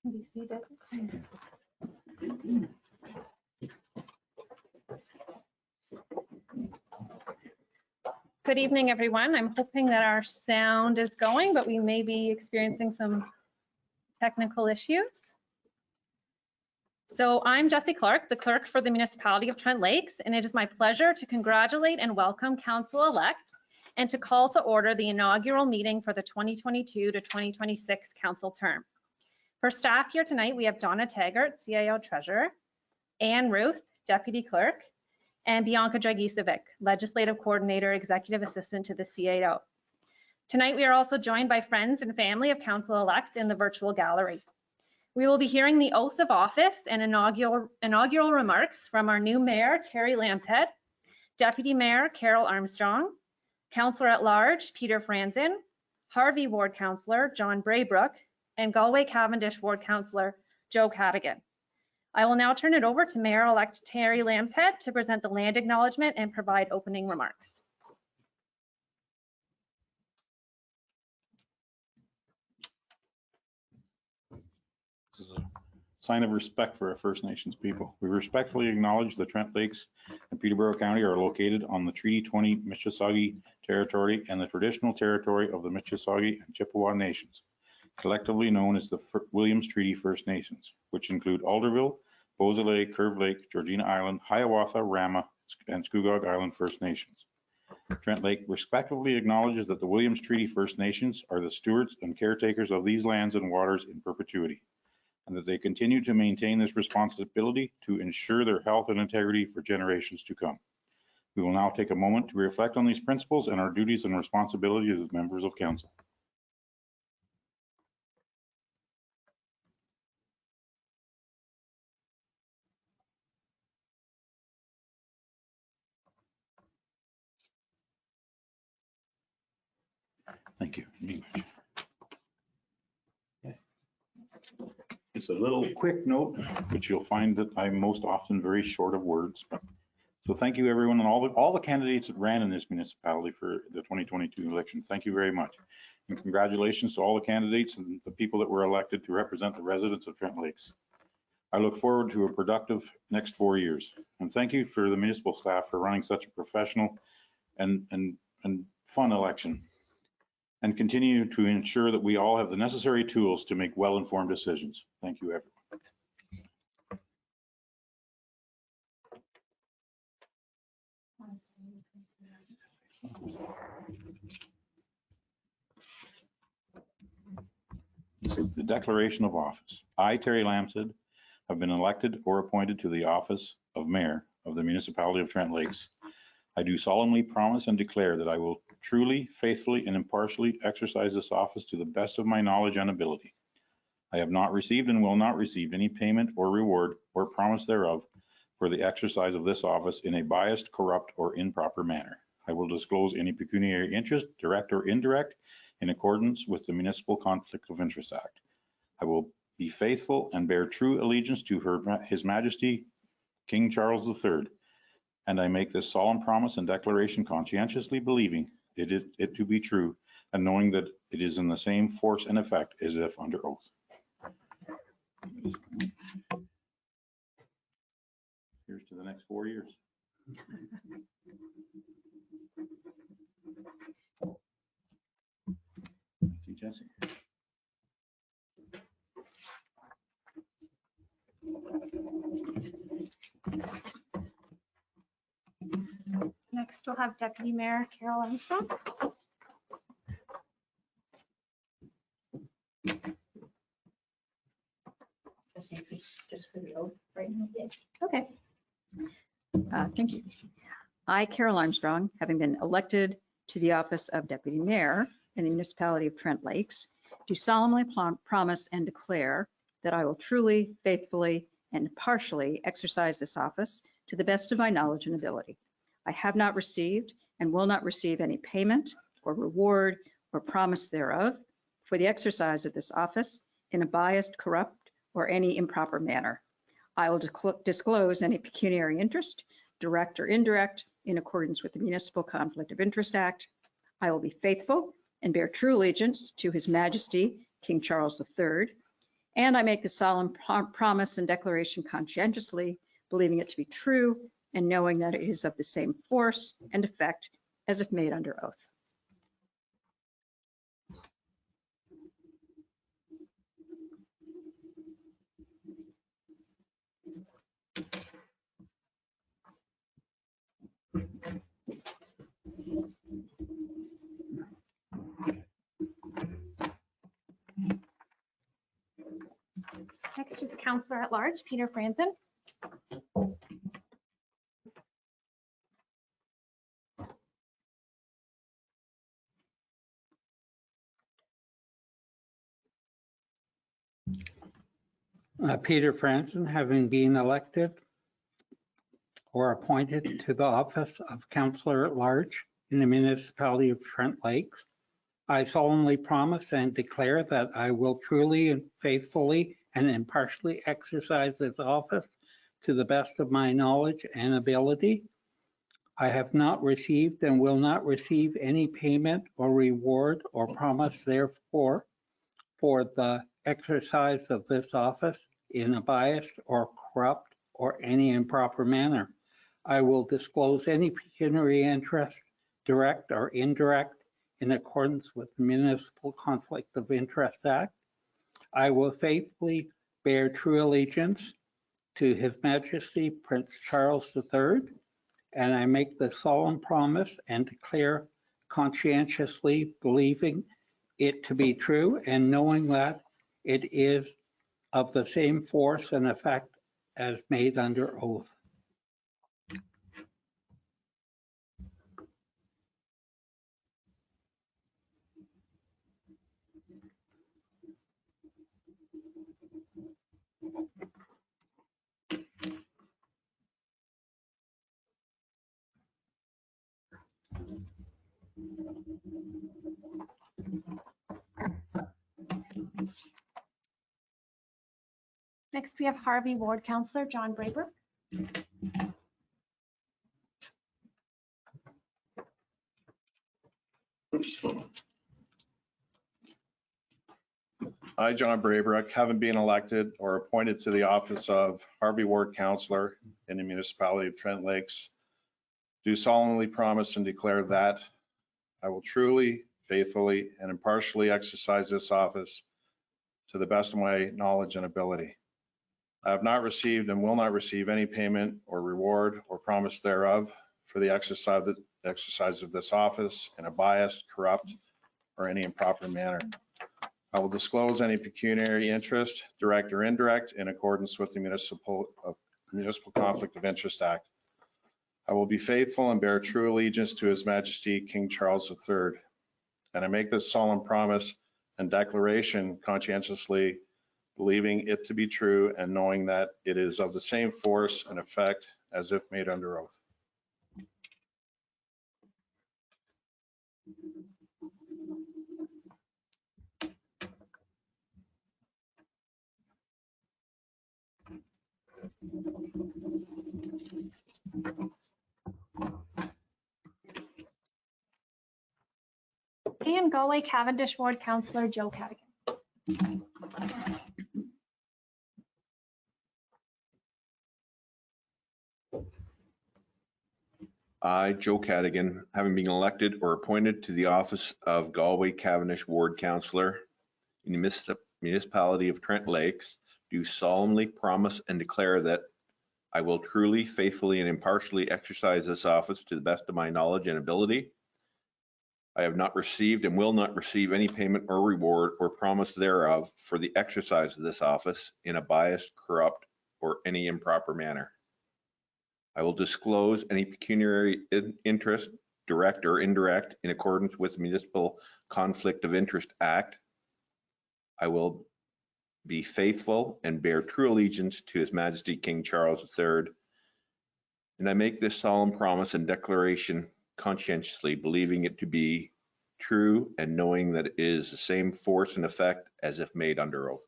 Be seated. Good evening, everyone. I'm hoping that our sound is going, but we may be experiencing some technical issues. So I'm Jessie Clark, the clerk for the Municipality of Trent Lakes, and it is my pleasure to congratulate and welcome Council-elect and to call to order the inaugural meeting for the 2022 to 2026 Council term. For staff here tonight, we have Donna Taggart, CIO Treasurer, Anne Ruth, Deputy Clerk, and Bianca Dragicevic, Legislative Coordinator, Executive Assistant to the CAO. Tonight, we are also joined by friends and family of Council-elect in the virtual gallery. We will be hearing the oaths of office and inaugural remarks from our new Mayor, Terry Lambshead, Deputy Mayor, Carol Armstrong, Councillor at Large, Peter Franzen, Harvey Ward Councillor, John Braybrook, and Galway Cavendish Ward Councillor, Joe Cadigan. I will now turn it over to Mayor-elect Terry Lambshead to present the land acknowledgement and provide opening remarks. This is a sign of respect for our First Nations people. We respectfully acknowledge the Trent Lakes and Peterborough County are located on the Treaty 20 Mississauga territory and the traditional territory of the Mississauga and Chippewa Nations, collectively known as the Williams Treaty First Nations, which include Alderville, Beausoleil, Curve Lake, Georgina Island, Hiawatha, Rama, and Scugog Island First Nations. Trent Lake respectfully acknowledges that the Williams Treaty First Nations are the stewards and caretakers of these lands and waters in perpetuity, and that they continue to maintain this responsibility to ensure their health and integrity for generations to come. We will now take a moment to reflect on these principles and our duties and responsibilities as members of council. Thank you. It's a little quick note, which you'll find that I'm most often very short of words. So thank you, everyone, and all the candidates that ran in this municipality for the 2022 election. Thank you very much. And congratulations to all the candidates and the people that were elected to represent the residents of Trent Lakes. I look forward to a productive next 4 years. And thank you for the municipal staff for running such a professional and fun election, and continue to ensure that we all have the necessary tools to make well-informed decisions. Thank you, everyone. This is the declaration of office. I, Terry Lambshead, have been elected or appointed to the office of Mayor of the Municipality of Trent Lakes. I do solemnly promise and declare that I will truly, faithfully, and impartially exercise this office to the best of my knowledge and ability. I have not received and will not receive any payment or reward or promise thereof for the exercise of this office in a biased, corrupt, or improper manner. I will disclose any pecuniary interest, direct or indirect, in accordance with the Municipal Conflict of Interest Act. I will be faithful and bear true allegiance to His Majesty King Charles III, and I make this solemn promise and declaration conscientiously believing it to be true, and knowing that it is in the same force and effect as if under oath. Here's to the next 4 years. Thank you, Jesse. Next, we'll have Deputy Mayor Carol Armstrong. Just for the oath right now. Okay. Thank you. I, Carol Armstrong, having been elected to the office of Deputy Mayor in the Municipality of Trent Lakes, do solemnly promise and declare that I will truly, faithfully, and impartially exercise this office to the best of my knowledge and ability. I have not received and will not receive any payment or reward or promise thereof for the exercise of this office in a biased, corrupt, or any improper manner. I will disclose any pecuniary interest, direct or indirect, in accordance with the Municipal Conflict of Interest Act. I will be faithful and bear true allegiance to His Majesty, King Charles III, and I make the solemn promise and declaration conscientiously, believing it to be true and knowing that it is of the same force and effect as if made under oath. Next is Councillor at Large, Peter Franzen. Peter Franzen, having been elected or appointed to the office of Councillor at Large in the Municipality of Trent Lakes, I solemnly promise and declare that I will truly and faithfully and impartially exercise this office to the best of my knowledge and ability. I have not received and will not receive any payment or reward or promise therefore for the exercise of this office in a biased or corrupt or any improper manner. I will disclose any pecuniary interest, direct or indirect, in accordance with the Municipal Conflict of Interest Act. I will faithfully bear true allegiance to His Majesty Prince Charles III, and I make the solemn promise and declare conscientiously, believing it to be true and knowing that it is of the same force and effect as made under oath. Next, we have Harvey Ward Councillor John Braybrook. I, John Braybrook, having been elected or appointed to the office of Harvey Ward Councillor in the Municipality of Trent Lakes, do solemnly promise and declare that I will truly, faithfully, and impartially exercise this office to the best of my knowledge and ability. I have not received and will not receive any payment or reward or promise thereof for the exercise of this office in a biased, corrupt, or any improper manner. I will disclose any pecuniary interest, direct or indirect, in accordance with the Municipal Conflict of Interest Act. I will be faithful and bear true allegiance to His Majesty King Charles III. And I make this solemn promise and declaration conscientiously, believing it to be true and knowing that it is of the same force and effect as if made under oath. And Galway Cavendish Ward Councillor Joe Cadigan. I, Joe Cadigan, having been elected or appointed to the office of Galway Cavendish Ward Councillor in the Municipality of Trent Lakes, do solemnly promise and declare that I will truly, faithfully, and impartially exercise this office to the best of my knowledge and ability. I have not received and will not receive any payment or reward or promise thereof for the exercise of this office in a biased, corrupt, or any improper manner. I will disclose any pecuniary interest, direct or indirect, in accordance with the Municipal Conflict of Interest Act. I will be faithful and bear true allegiance to His Majesty King Charles III. And I make this solemn promise and declaration conscientiously, believing it to be true and knowing that it is the same force and effect as if made under oath.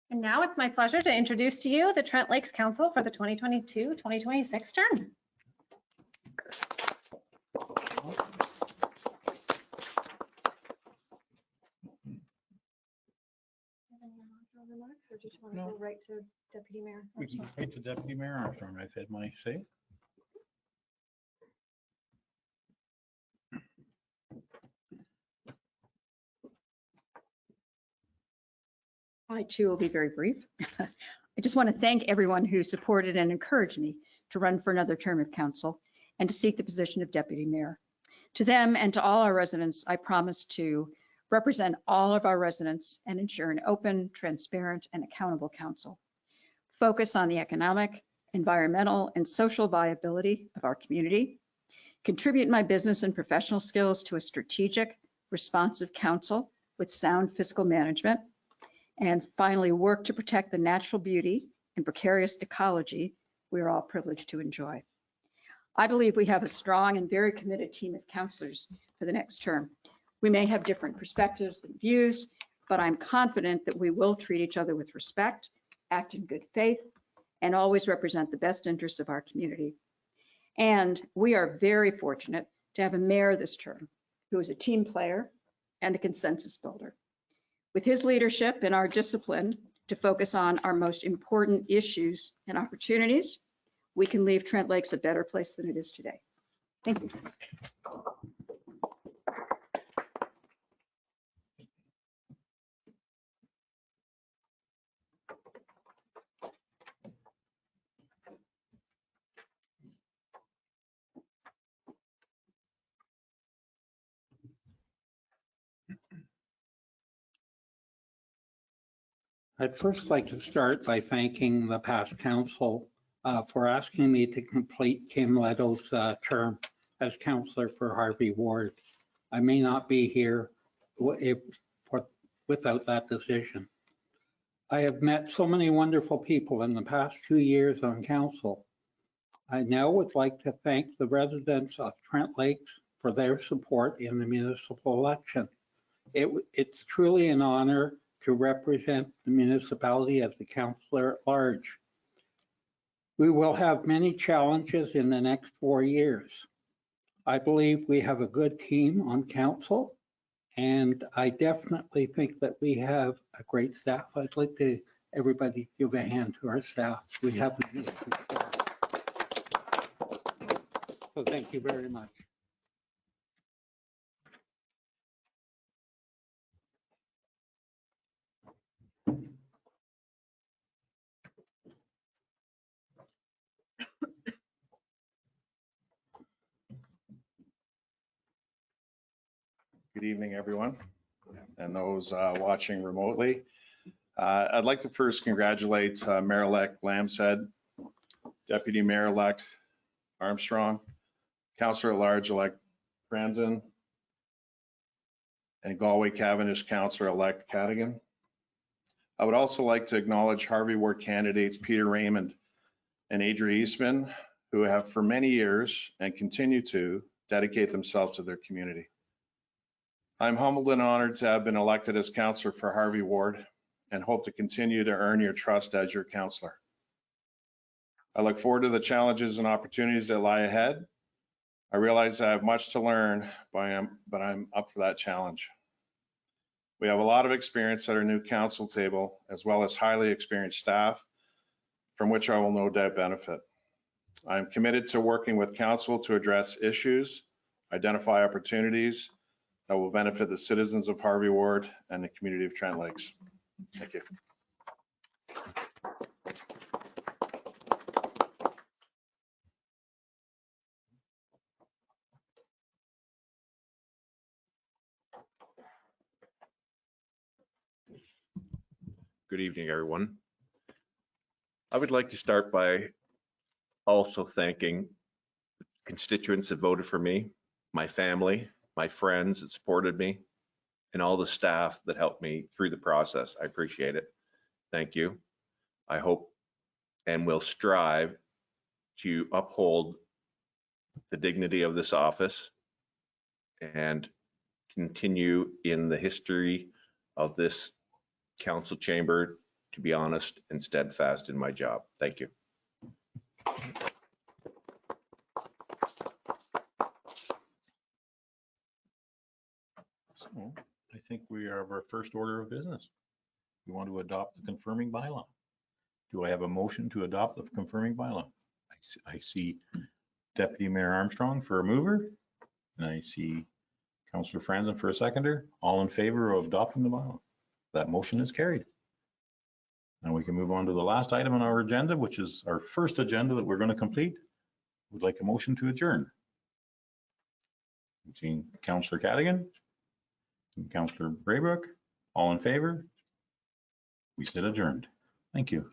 And now it's my pleasure to introduce to you the Trent Lakes Council for the 2022-2026 term. Remarks, or did you want to go right to Deputy Mayor? We can wait to Deputy Mayor Armstrong. I've had my say. I too will be very brief. I just want to thank everyone who supported and encouraged me to run for another term of council and to seek the position of deputy mayor. To them and to all our residents, I promise to represent all of our residents and ensure an open, transparent, and accountable council. Focus on the economic, environmental, and social viability of our community. Contribute my business and professional skills to a strategic, responsive council with sound fiscal management. And finally, work to protect the natural beauty and precarious ecology we are all privileged to enjoy. I believe we have a strong and very committed team of councillors for the next term. We may have different perspectives and views, but I'm confident that we will treat each other with respect, act in good faith, and always represent the best interests of our community. And we are very fortunate to have a mayor this term who is a team player and a consensus builder. With his leadership and our discipline to focus on our most important issues and opportunities, we can leave Trent Lakes a better place than it is today. Thank you. I'd first like to start by thanking the past council for asking me to complete Kim Leto's term as councillor for Harvey Ward. I may not be here without that decision. I have met so many wonderful people in the past 2 years on council. I now would like to thank the residents of Trent Lakes for their support in the municipal election. It's truly an honor to represent the municipality as the councillor at large. We will have many challenges in the next 4 years. I believe we have a good team on council, and I definitely think that we have a great staff. I'd like to everybody give a hand to our staff. We have a good staff. So thank you very much. Good evening, everyone, and those watching remotely. I'd like to first congratulate Mayor-elect Lambshead, Deputy Mayor-elect Armstrong, Councillor-at-Large-elect Franzen, and Galway Cavendish Councillor-elect Cadigan. I would also like to acknowledge Harvey Ward candidates Peter Raymond, and Adria Eastman, who have for many years and continue to dedicate themselves to their community. I'm humbled and honored to have been elected as councillor for Harvey Ward and hope to continue to earn your trust as your councillor. I look forward to the challenges and opportunities that lie ahead. I realize I have much to learn, but I'm up for that challenge. We have a lot of experience at our new council table, as well as highly experienced staff, from which I will no doubt benefit. I am committed to working with council to address issues, identify opportunities that will benefit the citizens of Harvey Ward and the community of Trent Lakes. Thank you. Good evening, everyone. I would like to start by also thanking constituents that voted for me, my family, my friends that supported me, and all the staff that helped me through the process. I appreciate it. Thank you. I hope and will strive to uphold the dignity of this office and continue in the history of this council chamber to be honest and steadfast in my job. Thank you. So I think we have our first order of business. We want to adopt the confirming bylaw. Do I have a motion to adopt the confirming bylaw? I see Deputy Mayor Armstrong for a mover, and I see Councillor Franzen for a seconder. All in favor of adopting the bylaw? That motion is carried. Now we can move on to the last item on our agenda, which is our first agenda that we're going to complete. Would like a motion to adjourn. I'm seeing Councillor Cadigan and Councillor Braybrook. All in favor? We sit adjourned. Thank you.